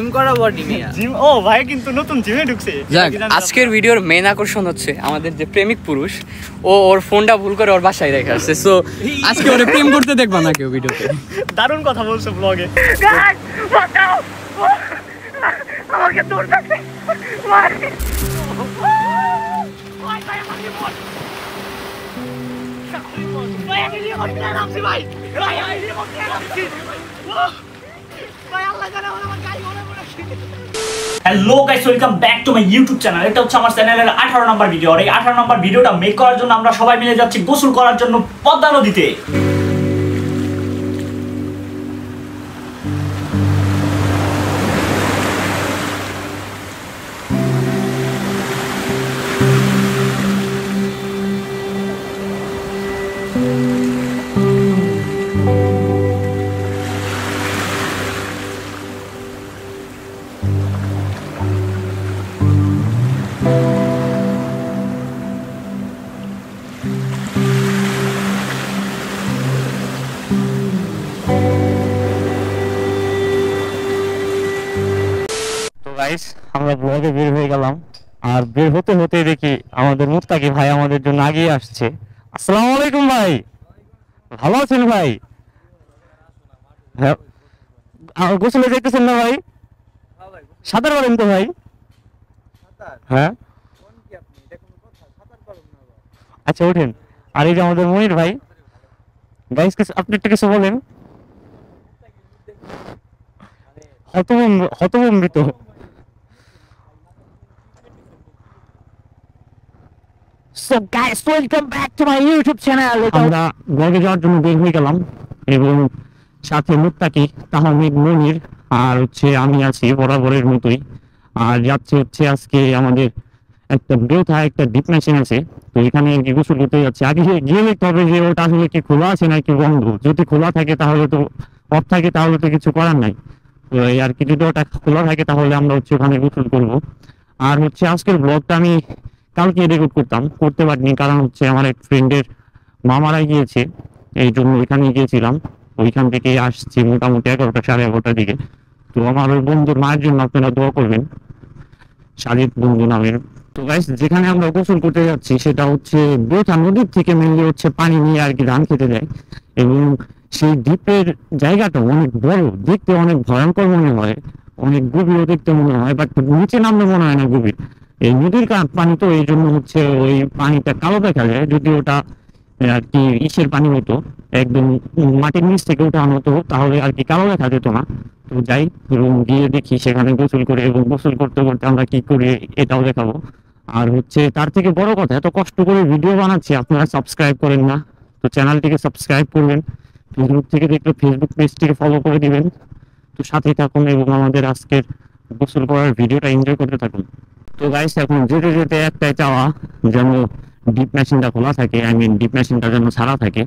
Gym করা body মিয়া gym ও ভাই কিন্তু নতুন জিমে ঢুকছে। আজকের ভিডিওর মেইন আকর্ষণ হচ্ছে আমাদের যে প্রেমিক পুরুষ ও ওর ফোনটা ভুল করে ওর বাসায় রেখে আসছে। সো আজকে ওরে প্রেম করতে দেখবা না কেউ ভিডিওতে। দারুণ কথা বলছো ব্লগে। আমাকে দূর থাকতে ভাই hello guys, welcome back to my YouTube channel. এটা হচ্ছে আমার চ্যানেলের 18 নম্বর ভিডিও। আর এই 18 নম্বর ভিডিওটা মেক করার জন্য আমরা সবাই মিলে যাচ্ছি গোসল করার জন্য পদ্মা নদীতে। গাইস, আমরা ব্লগে বের হয়ে গেলাম। আর বের হতে হতে দেখি আমাদের মুস্তাকি ভাই আমাদের জন্য আগিয়ে আসছে। আসসালামু আলাইকুম ভাই, ভালো আছেন ভাই? হ্যাঁ, গোসলে যেতেছেন না ভাই? সাঁতার পারেন তো ভাই? হ্যাঁ আচ্ছা, ওঠেন। আর এই যে আমাদের মনির ভাই। গাইস, আপনি একটু কিছু বলেন। হতভম্বিত। So guys, welcome back to my YouTube channel. আমরা ব্লগে যাওয়ার জন্য বের হয়ে গেলাম এবং সাথে মুত্তাকি, তাহমিদ, মনির আর হচ্ছে আমি আছি বরাবরের মতোই। আর যাচ্ছে হচ্ছে আজকে আমাদের একটা একটা ডিপ মেশিন আছে, তো এখানে গোসল করতে যাচ্ছে। আগে গিয়ে দেখতে হবে যে ওটা আসলে কি খোলা আছে নাকি বন্ধ। যদি খোলা থাকে তাহলে তো অফ থাকে, তাহলে তো কিছু করার নাই। তো এই আর কি, যদি ওটা খোলা থাকে তাহলে আমরা হচ্ছে ওখানে গোসল করবো। আর হচ্ছে আজকের ব্লগটা আমি কালকে রেকর্ড করতে পারিনি, কারণ হচ্ছে আমার এক ফ্রেন্ডের মামারা গিয়েছে, এই জন্য ওইখানে গিয়েছিলাম। ওইখান থেকে আসছি মোটামুটি 11টা সাড়ে 11টার দিকে। তো আমার ওই বন্ধুর মায়ের জন্য আপনারা দোয়া করবেন, শালিক বন্ধু নামের। তো গাইস, যেখানে আমরা গোসল করতে যাচ্ছি সেটা হচ্ছে বেথা নদীর থেকে মেনলি হচ্ছে পানি নিয়ে আর কি ধান খেতে যায়। এবং সেই দ্বীপের জায়গাটা অনেক বড়, দেখতে অনেক ভয়ঙ্কর মনে হয়, অনেক গভীর দেখতে মনে হয়, বাট নিচে নামলে মনে হয় না গভীর। এই নদীর পানি তো, এই জন্য হচ্ছে ওই পানিটা কালো দেখা যায়। যদি ওটা আর কি ইসের পানি হতো, একদম মাটির নিচ থেকে উঠানো হতো, তাহলে আর কি কালো দেখা যেত না। তো যাই এবং গিয়ে দেখি সেখানে গোসল করে, এবং গোসল করতে করতে আমরা কি করি এটাও দেখাবো। আর হচ্ছে তার থেকে বড় কথা, এত কষ্ট করে ভিডিও বানাচ্ছি, আপনারা সাবস্ক্রাইব করেন না। তো চ্যানেলটিকে সাবস্ক্রাইব করবেন, ফেসবুক থেকে দেখলে ফেসবুক পেজটিকে ফলো করে দিবেন। তো সাথে থাকুন এবং আমাদের আজকের গোসল করার ভিডিওটা এনজয় করতে থাকুন। তো গাইস, এখন যেতে যেতে একটাই চাওয়া, যেন ডিপ মেশিনটা খোলা থাকে, আই মিন ডিপ মেশিনটা যেন ছাড়া থাকে।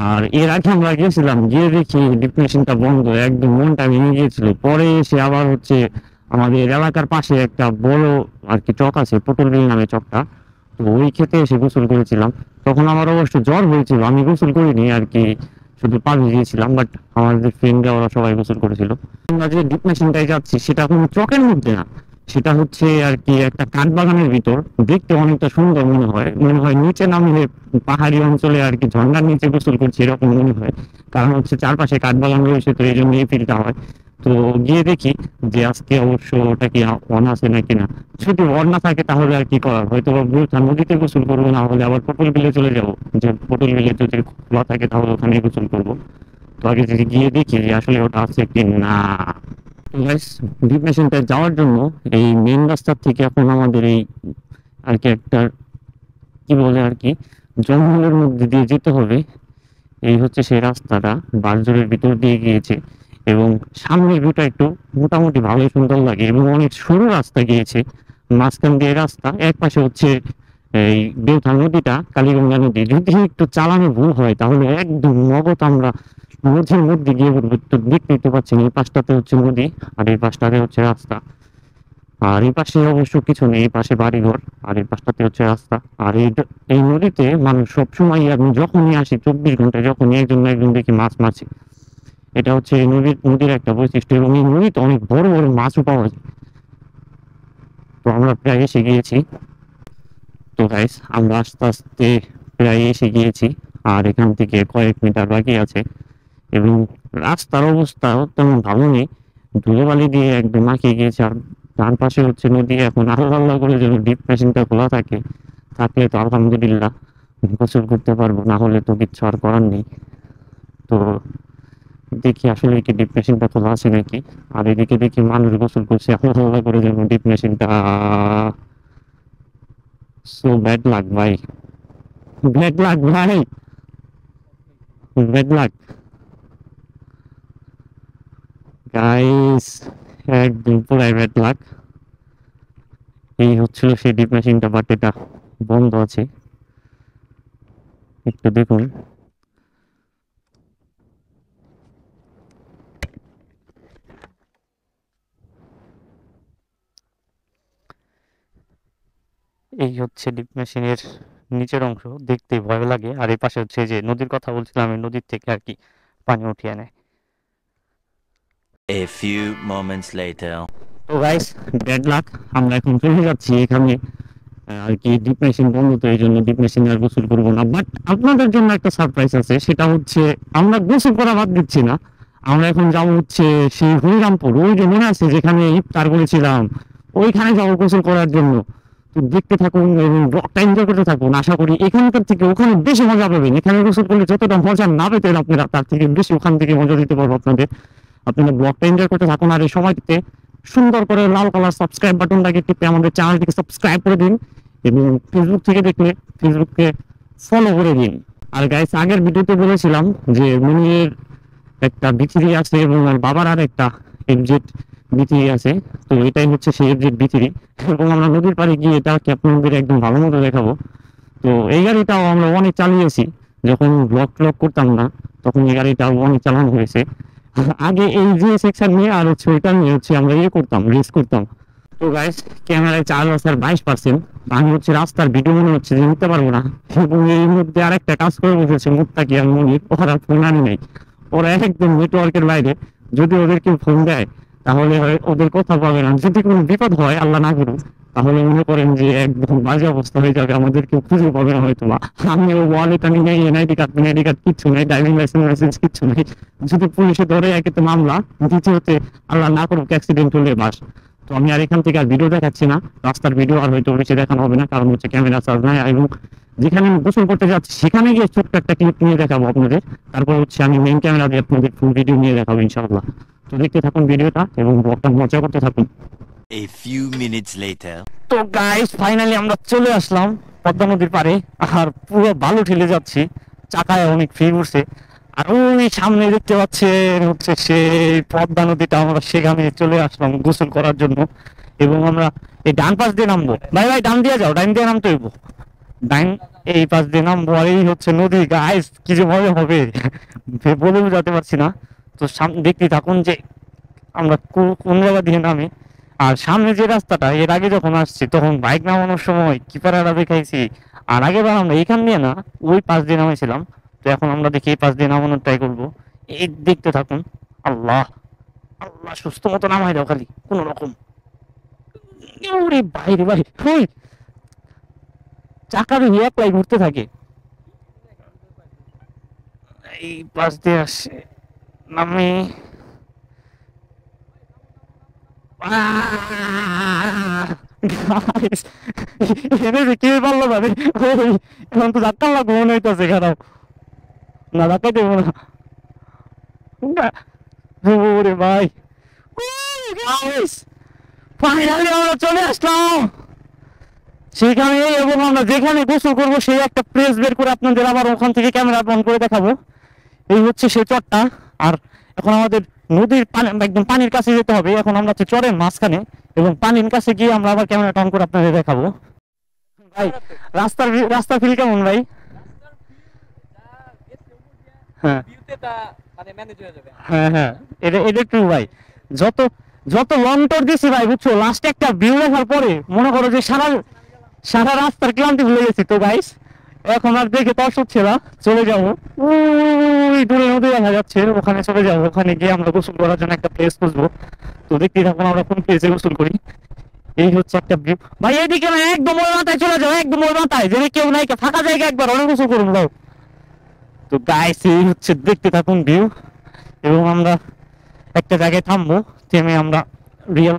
আর এর আগে আমরা গিয়েছিলাম, গিয়ে দেখি ডিপ মেশিনটা বন্ধ, একদম মনটা ভেঙে গিয়েছিল। পরে এসে আবার হচ্ছে আমাদের এলাকার পাশে একটা বড় আর কি চক আছে, পটল বিল নামে চকটা, তো ওই খেতে এসে গোসল করেছিলাম। তখন আমার অবশ্য জ্বর হয়েছিল, আমি গোসল করিনি আর কি, শুধু পা ভিজিয়েছিলাম। বাট আমাদের ফ্রেন্ডরা ওরা সবাই গোসল করেছিল। আমরা যে ডিপ মেশিনটায় যাচ্ছি সেটা কোনো চকের মধ্যে না, সেটা হচ্ছে আর কি একটা কাঠ বাগানের ভিতর। দেখতে অনেকটা সুন্দর মনে হয় নিচে নামলে পাহাড়ি অঞ্চলে আর কি ঝর্ণার নিচে গোসল করছে এরকম মনে হয়, কারণ হচ্ছে চারপাশে কাঠ বাগান রয়েছে, তো এই জন্য এই ফিলটা হয়। তো গিয়ে দেখি যে আজকে অবশ্য ওটা কি অন আছে নাকি না। যদি অন না থাকে তাহলে আর কি করার, হয়তো নদীতে গোসল করবো, না হলে আবার পটল বিলে চলে যাবো। যে পটল বিলে যদি খোলা থাকে তাহলে ওখানে গোসল করবো। তো আগে যদি গিয়ে দেখি যে আসলে ওটা আছে কি না। ডিপ মেশিনটা যাওয়ার জন্য এই মেন রাস্তার থেকে এখন আমাদের এই আর কি একটা কি বলে আর কি জঙ্গলের মধ্যে দিয়ে যেতে হবে। এই হচ্ছে সেই রাস্তাটা, বারজোরের ভিতর দিয়ে গিয়েছে এবং সামনের ভিউটা একটু মোটামুটি ভালোই সুন্দর লাগে এবং অনেক সরু রাস্তা গিয়েছে, মাঝখান দিয়ে রাস্তা। এক পাশে হচ্ছে এই বেথা নদীটা, কালীগঙ্গা নদী। যদি একটু চালানো ভুল হয় তাহলে একদম নগদ আমরা নদীর মধ্যে গিয়ে পড়বো। তো দেখতে পাচ্ছেন এই পাশটাতে হচ্ছে নদী আর এই পাশটাতে হচ্ছে রাস্তা। আর এই পাশে অবশ্য কিছু নেই, এই পাশে বাড়িঘর আর এই পাশটাতে হচ্ছে রাস্তা। আর এই নদীতে মানুষ সবসময়, আমি যখনই আসি 24 ঘন্টা যখনই একজন না একজন দেখি মাছ মারছে। এটা হচ্ছে এই নদীর একটা বৈশিষ্ট্য, এবং এই নদীতে অনেক বড় বড় মাছও পাওয়া যায়। তো আমরা প্রায় এসে গিয়েছি। তো গাইস আমরা আস্তে আস্তে প্রায় এসে গিয়েছি, আর এখান থেকে কয়েক মিটার বাকি আছে। এবং রাস্তার অবস্থা তেমন ভালো নেই, ধুলোবালি দিয়ে একদম মাখিয়ে গিয়েছে। আর ডান পাশে হচ্ছে নদী। এখন আল্লাহ আল্লাহ করে যেন ডিপ মেশিনটা খোলা থাকলে তো আলহামদুলিল্লাহ গোসল করতে পারবো, না হলে তো কিচ্ছু আর করার নেই। তো দেখি আসলে কি ডিপ মেশিনটা খোলা আছে নাকি। আর এদিকে দেখি মানুষ গোসল করছে, আল্লাহ আল্লাহ করে যেন ডিপ মেশিনটা। সো ব্যাড লাক ভাই, ব্যাড লাক ভাই, ব্যাড লাক গাইস, একদম পুরাই ব্যাড লাক। এই হচ্ছিল সেই ডিপ মেশিনটা, বাট এটা বন্ধ আছে, একটু দেখুন। এই হচ্ছে ডিপ মেশিনের নিচের অংশ, দেখতে ভয় লাগে। আর এই পাশে হচ্ছে যে নদীর কথা বলছিলাম, এই নদীর থেকে আর কি পানি উঠিয়ে নেয়। A few moments later. তো গাইস ব্যাড লাক, আমরা এখন চলে যাচ্ছি এখানে আর কি ডিপ মেশিন বন্ধ, তো এই জন্য ডিপ মেশিন আর গোসল করবো না। বাট আপনাদের জন্য একটা সারপ্রাইজ আছে, সেটা হচ্ছে আমরা গোসল করা বাদ দিচ্ছি না। আমরা এখন যাবো হচ্ছে সেই হরিরামপুর, ওই যে মনে আছে যেখানে ইফতার করেছিলাম, ওইখানে যাবো গোসল করার জন্য। তো দেখতে থাকুন এবং ব্লগটা এনজয় করতে থাকুন। আশা করি এখানকার থেকে ওখানে বেশি মজা পাবেন। এখানে গোসল করলে যতটা মজা না পেতেন আপনারা, তার থেকে বেশি ওখান থেকে মজা দিতে পারবো আপনাদের। আপনারা ব্লগটা এনজয় করতে থাকুন, আর এই সময়টিতে সুন্দর করে লাল কালার সাবস্ক্রাইব বাটনটাকে টিপে আমাদের চ্যানেলটিকে সাবস্ক্রাইব করে দিন, এবং ফেসবুক থেকে দেখলে ফেসবুককে ফলো করে দিন। আর গাইস আগের ভিডিওতে বলেছিলাম যে মনির একটা বিথিরি আছে এবং আর বাবার আর একটা এফজেড বিথিরি আছে। তো এটাই হচ্ছে সেই এফজেড বিথিরি, এবং আমরা নদীর পাড়ে গিয়ে এটাকে আপনাদের একদম ভালো মতো দেখাবো। তো এই গাড়িটাও আমরা অনেক চালিয়েছি, যখন ব্লগ ট্লগ করতাম না তখন এই গাড়িটাও অনেক চালানো হয়েছে। আগে এই যে সেকশন নিয়ে আর হচ্ছে ওইটা নিয়ে হচ্ছে আমরা করতাম, রেস করতাম। তো গাইস ক্যামেরায় চার্জ আছে 22%। আমি হচ্ছে রাস্তার ভিডিও মনে হচ্ছে যে নিতে পারবো না, এবং এই মধ্যে আরেকটা কাজ করে বসেছে মুত্তাকি আর মনির, ওরা ফোন আনি নাই, ওরা একদম নেটওয়ার্কের বাইরে। যদি ওদেরকে ফোন দেয় তাহলে ওদের কথা পাবে না। যদি কোনো বিপদ হয় আল্লাহ না করুক, তাহলে মনে করেন যে একদম বাজে অবস্থা হয়ে যাবে, আমাদেরকে খুঁজে পাবে না হয়তো। বা আমি ও ওয়ালেট আনি নাই, এনআইডি কার্ড কিচ্ছু নেই, ড্রাইভিং লাইসেন্স কিচ্ছু নেই। যদি পুলিশে ধরে একে তো মামলা, দ্বিতীয়তে আল্লাহ না করুক অ্যাক্সিডেন্ট হলে বাস। তো আমি আর এখান থেকে আর ভিডিও দেখাচ্ছি না, রাস্তার ভিডিও আর হয়তো বেশি দেখানো হবে না, কারণ হচ্ছে ক্যামেরা চার্জ নাই। এবং যেখানে আমি গোসল করতে যাচ্ছি সেখানে গিয়ে ছোট্ট একটা ক্লিপ নিয়ে দেখাবো আপনাদের, তারপর হচ্ছে আমি মেইন ক্যামেরা দিয়ে আপনাদের ফুল ভিডিও নিয়ে দেখাবো ইনশাআল্লাহ। তো দেখতে থাকুন ভিডিওটা এবং ব্লগটা মজা করতে থাকুন। A few minutes later. তো গাইস ফাইনালি আমরা চলে আসলাম পদ্মা নদীর পাড়ে, আর পুরো বালু ঠেলে যাচ্ছি, চাকায় অনেক ফির উঠছে। আর ওই সামনে দেখতে পাচ্ছেন হচ্ছে সেই পদ্মা নদীটা, আমরা সেখানে চলে আসলাম গোসল করার জন্য। এবং আমরা এই ডান পাশ দিয়ে নামবো, ভাই ভাই ডান দিয়ে যাও, ডান দিয়ে নামতে হইব, ডান এই পাশ দিয়ে নামবো। আর এই হচ্ছে নদী গাইস, কি যে মজা হবে বলে বোঝাতে পারছি না। তো সামনে দেখতে থাকুন যে আমরা কোন জায়গা দিয়ে নামি। আর সামনে যে রাস্তাটা, এর আগে যখন আসছি তখন বাইক নামানোর সময় কি প্যারাটা দেখাইছি। আর আগেবার আমরা এইখান দিয়ে না, ওই পাশ দিয়ে নামাইছিলাম। তো এখন আমরা দেখি এই পাশ দিয়ে নামানোর ট্রাই করবো। এই দেখতে থাকুন। আল্লাহ আল্লাহ, সুস্থ মতো নামাই দাও খালি কোন রকম। ওরে বাইরে ভাই, ওই চাকার একলাই ঘুরতে থাকে। এই পাশ দিয়ে আসছে, নামে কে পারলো না রে, এখন তো ধাক্কা লাগবো মনে হইতেছে, খারাপ না ধাক্কাই দেবো না। ওরে ভাই ফাইনালি আমরা চলে আসলাম সেখানে, এবং আমরা যেখানে গোসল করবো সেই একটা প্লেস বের করে আপনাদের আবার ওখান থেকে ক্যামেরা অন করে দেখাবো। এই হচ্ছে সেই চরটা। আর এখন আমাদের নদীর পানি, একদম পানির কাছে যেতে হবে। এখন আমরা হচ্ছে চরের মাঝখানে, এবং পানির কাছে গিয়ে আমরা আবার ক্যামেরা অন করে আপনাদের দেখাবো। ভাই রাস্তার ফিল কেমন ভাই? হ্যাঁ হ্যাঁ হ্যাঁ, এটা ট্রু ভাই। যত লং টর দিছি ভাই বুঝছো, লাস্টে একটা ভিউ দেখার পরে মনে করো যে সারা রাস্তার ক্লান্তি ভুলে গেছি। তো গাইস এখন আর দেখে তো হচ্ছে না, চলে যাবো ওই দূরে নদী দেখা যাচ্ছে, ওখানে চলে যাবো। ওখানে গিয়ে আমরা গোসল করার জন্য একটা প্লেস খুঁজবো। তো দেখতে থাকুন আমরা কোন প্লেসে গোসল করি। এই হচ্ছে একটা ভিউ ভাই, এদিকে না, একদম ওই মাথায় চলে যাও, একদম ওই মাথায়, যদি কেউ নাই, ফাঁকা জায়গা একবার অনেক গোসল করুন দাও। তো গাইস এই হচ্ছে, দেখতে থাকুন ভিউ। এবং আমরা একটা জায়গায় থামবো, থেমে আমরা রিয়েল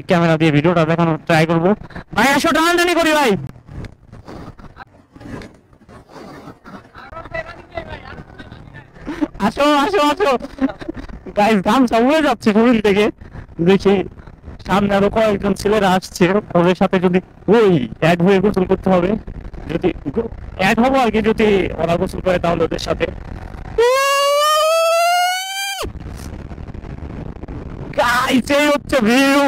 ক্যামেরা দিয়ে ভিডিওটা দেখানোর ট্রাই করবো। ভাই আসো, টানাটানি করি ভাই। আসো আসো আসো গাইস, গামছা উড়ে যাচ্ছে শরীর থেকে। দেখি সামনে আরো কয়েকজন ছেলেরা আসছে, ওদের সাথে যদি ওই অ্যাড হয়ে গোসল করতে হবে, যদি অ্যাড হবো আর কি, যদি ওরা গোসল করে তাহলে ওদের সাথে। গাইস এই হচ্ছে ভিউ।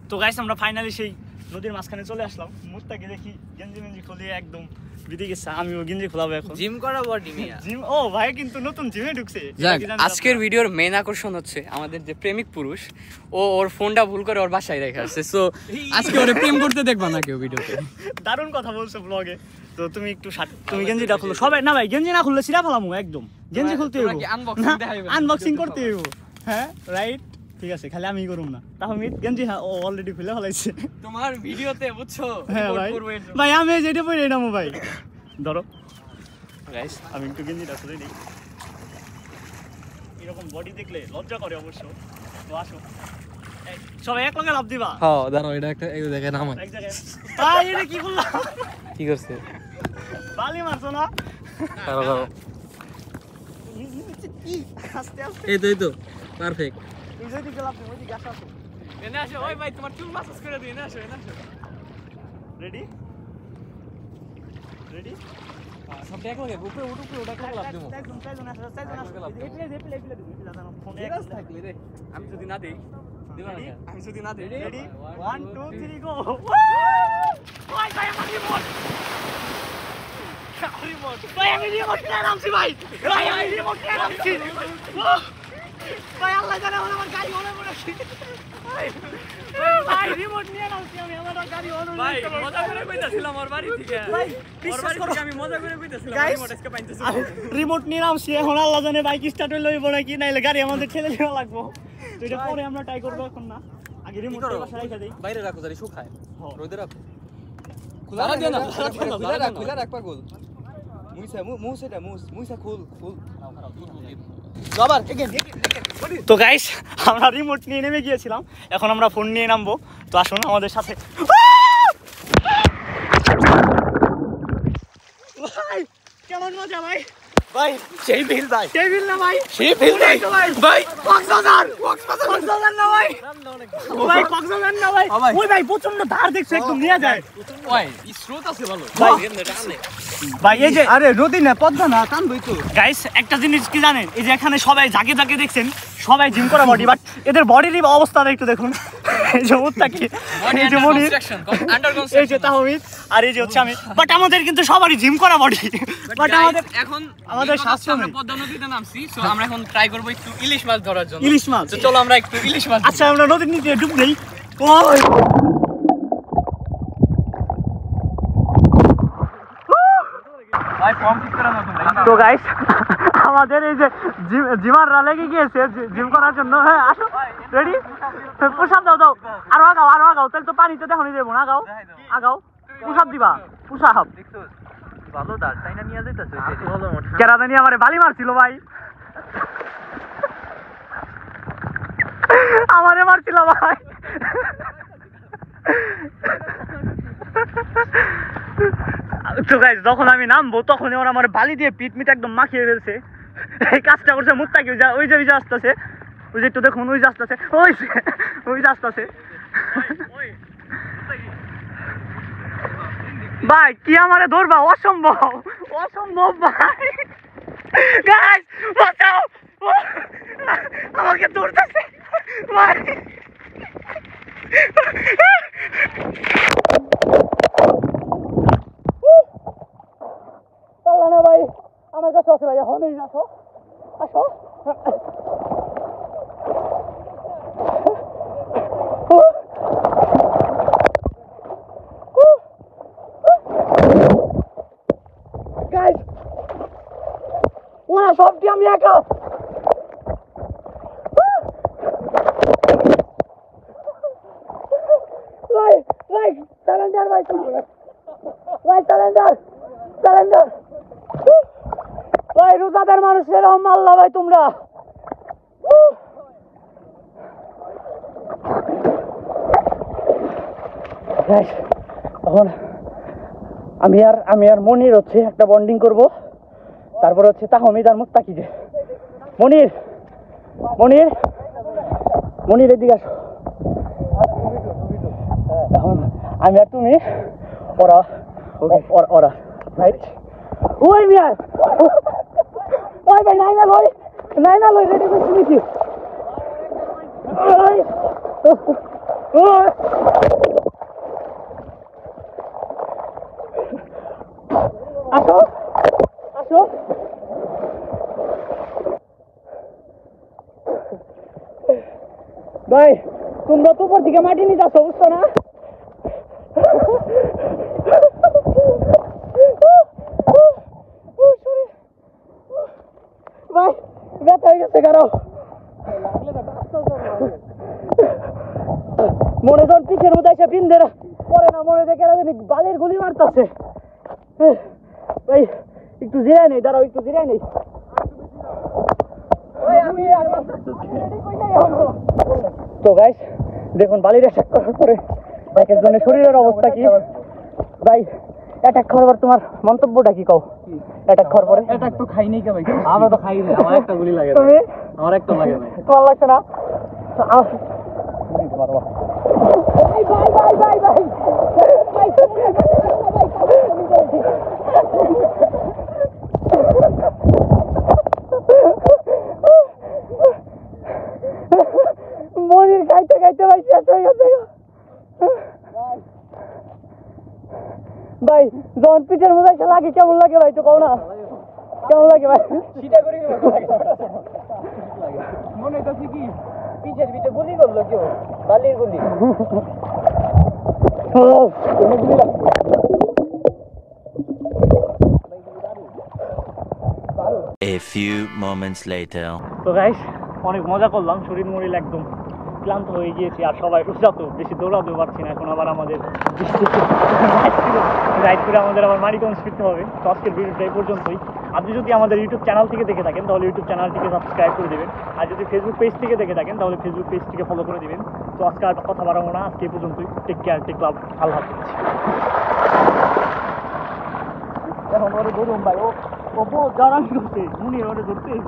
তো গাইস আমরা ফাইনালি সেই নদীর মাঝখানে চলে আসলাম। মুখটাকে দেখি গেঞ্জি মেঞ্জি খুলিয়ে একদম বিধি গেছে, আমিও গেঞ্জি খোলাবো এখন। জিম করা বডি মিয়া। জিম, ও ভাই কিন্তু নতুন জিমে ঢুকছে। যাক, আজকের ভিডিওর মেইন আকর্ষণ হচ্ছে আমাদের যে প্রেমিক পুরুষ, ও ওর ফোনটা ভুল করে ওর বাসায় রেখে আসছে। সো আজকে ওরে প্রেম করতে দেখবা না কেউ ভিডিওতে। দারুণ কথা বলছো ব্লগে। তো তুমি একটু তুমি গেঞ্জিটা খুলো সবাই। না ভাই, গেঞ্জি না খুললে সিরা ফেলামু একদম। গেঞ্জি খুলতে হইব, আনবক্সিং করতে হইব। হ্যাঁ রাইট, ঠিক আছে, খালি আমি করুম না। তাহলে গেঞ্জি হ্যাঁ ও অলরেডি খুলে ফেলাইছে তোমার ভিডিওতে, বুঝছো? হ্যাঁ ভাই, ভাই আমি যেটা পরে নামো ভাই। ধরো গাইস, আমি একটু গেঞ্জিটা খুলে নিই। এরকম বডি দেখলে লজ্জা করে অবশ্য। তো আসো সবাই এক লগে লাভ দিবা। হ্যাঁ দাঁড়াও, এটা একটা এই জায়গায় নাম এক জায়গায়। ভাই এটা কি করলা? কি করছে? বালি মারছো না? দাঁড়াও দাঁড়াও, কি আস্তে আস্তে। এই তো পারফেক্ট। এই যদি গেলাম ওই দিকে আসো। এনে আসো, ওই ভাই তোমার চুল মাসাজ করে দিই, এনে আসো এনে আসো। Ready ready. সব এক লগে উপরে উপরে ওটা করে লাভ দেবো। আমি যদি না দেই, দিবা না? আমি যদি না দেই, রেডি 1 2 3 গো। ভাই ভাই আমার রিমোট, ভাই আমি রিমোট নিয়ে নামছি ভাই। ভাই আমি রিমোট নিয়ে নামছি ভাই। আল্লাহ জানে আমার গাড়ি হলে পড়েছি ভাই। রিমোট নিয়ে নামছি আমি, আমার গাড়ি হলে। ভাই মজা করে কইতাছিলাম ওর বাড়ি থেকে। ভাই ওর বাড়ি থেকে আমি মজা করে কইতাছিলাম রিমোট আজকে পাইতেছি। রিমোট নিয়ে নামছি, এখন আল্লাহ জানে বাইক স্টার্ট হইলো নাকি, নাইলে গাড়ি আমাদের ঠেলে দেওয়া লাগবো। তো এটা পরে আমরা ট্রাই করবো, এখন না। আগে রিমোটটা বাসায় রেখে দেই। বাইরে রাখো, জানি শুকায়। হ্যাঁ। রোদে রাখো। খুলা দিও না, খুলা রাখ পাগল। মুইসা খুল। আবার এগেন। তো গাইস আমরা রিমোট নিয়ে নেমে গিয়েছিলাম, এখন আমরা ফোন নিয়ে নামবো। তো আসুন আমাদের সাথে। ভাই কেমন মজা ভাই। ভাই সেই বিল ভাই, সেই বিল না ভাই, সেই বিল ভাই। ভাই কক্সবাজার না ভাই, ভাই কক্সবাজার না ভাই। ওই ভাই প্রচন্ড ধার দেখছো, একদম নিয়ে যায়। ওই স্রোত আছে ভালো ভাই। টানে। ভাই এই যে আরে নদী না, পদ্মা না, টানবই তো। গাইস একটা জিনিস কি জানেন, এই যে এখানে সবাই জাগে জাগে দেখছেন, সবাই জিম করা বডি, বাট এদের বডির অবস্থাটা একটু দেখুন। এই যে মুত্তাকি, এই যে মনির, এই যে তাহমিদ, আর এই যে হচ্ছে আমি। বাট আমাদের কিন্তু সবারই জিম করা বডি। বাট আমাদের এখন আমাদের স্বাস্থ্য আমরা নেই। পদ্মা নদীতে নামছি, সো আমরা এখন ট্রাই করব একটু ইলিশ মাছ ধরার জন্য। ইলিশ মাছ। তো চলো আমরা একটু ইলিশ মাছ। আচ্ছা আমরা নদীর নিচে ডুব দেই। ওই ভাই ফর্ম ঠিক করে নাও তোমরা। তো গাইস আমাদের এই যে জিমাররা লেগে গিয়েছে জিম করার জন্য। হ্যাঁ আসো, রেডি, পুশআপ দাও। আরো আগাও, তাহলে তো পানিতে দেখো নি দেবো না। আগাও পুশআপ দিবা, পুশআপ। ভালো দাঁড় তাই না নিয়ে যাইতাছে। কেরাদানি আমারে বালি মারছিল ভাই, আমারে মারছিল ভাই। তো গাইস যখন আমি নামবো তখন ওরা আমার বালি দিয়ে পিট একদম মাখিয়ে ফেলছে। এই কাজটা করছে মুত্তাকি। ওই যে আসতেছে, ওই যে একটু দেখুন, ওই যে আসতেছে, ওই যে আসতেছে। ভাই কি আমারে ধরবা? অসম্ভব ভাই। গাইস বাঁচাও, আমাকে ধরতেছে ভাই। পারলা না ভাই, আমার কাছে আছে ভাই, এখন এই আসো। আসো গাইস ওরা সবটি আমি একা ভাই ভাই সারেন্ডার ভাই ভাই সারেন্ডার সারেন্ডার ভাই রোজাদার মানুষ এরকম মাল্লা ভাই তোমরা এখন আমি আর মনির হচ্ছে একটা বন্ডিং করব তারপর হচ্ছে তাহমিদ আর মুস্তাকিজে মনির মনির মনির এদিকে আসো এখন আমি আর তুমি ওরা ওরা রাইট ওই মিয়ার ওই ভাই নাই না লই রেডি করে শুনেছি আসো আসো ভাই তোমরা তো উপর দিকে মাটি নিতে আসো বুঝছো না ভাই ব্যথা হয়ে গেছে কারো মনে যখন পিছের মধ্যে এসে পিন দেয় পরে না মনে দেখে বালির গুলি মারতেছে ভাই একটু জিরায় নেই দাঁড়াও একটু জিরায় নেই তো গাইস দেখুন বালির অ্যাটাক করার পরে এক একজনের শরীরের অবস্থা কি ভাই অ্যাটাক খাওয়ার পর তোমার মন্তব্যটা কি কও অ্যাটাক খাওয়ার পরে অ্যাটাক তো খাই নাই কে ভাই আমরা তো খাই না আমার একটা গুলি লাগে তুমি আমার একটা লাগে না তোমার লাগছে না ভাই ভাই ভাই ভাই ভাই মনির খাইতে খাইতে ভাই শেষ হয়ে গেছে ভাই যখন পিঠের মধ্যে এসে লাগে কেমন লাগে ভাই তো কও না কেমন লাগে ভাই সেটা করি মনে হচ্ছে কি পিছের পিছে গুলি করলো কেউ বালির গুলি A few moments later. তো গাইস অনেক মজা করলাম শরীর মরিল একদম ক্লান্ত হয়ে গিয়েছি আর সবাই রোজা তো বেশি দৌড়াতে পারছি না এখন আবার আমাদের রাইড করে আমাদের আবার মানিকগঞ্জ ফিরতে হবে তো আজকের ভিডিওটা এই পর্যন্তই আপনি যদি আমাদের ইউটিউব চ্যানেল থেকে দেখে থাকেন তাহলে ইউটিউব চ্যানেলটিকে সাবস্ক্রাইব করে দেবেন আর যদি ফেসবুক পেজ থেকে দেখে থাকেন তাহলে ফেসবুক পেজটিকে ফলো করে দেবেন তো আজকে আর কথা বাড়াবো না আজকে এই পর্যন্তই টেক কেয়ার টেক লাভ আল্লাহ হাফেজ এখন ওরে ধরুন ভাই ও বহুত জারামি করছে উনি ওরে ধরতেই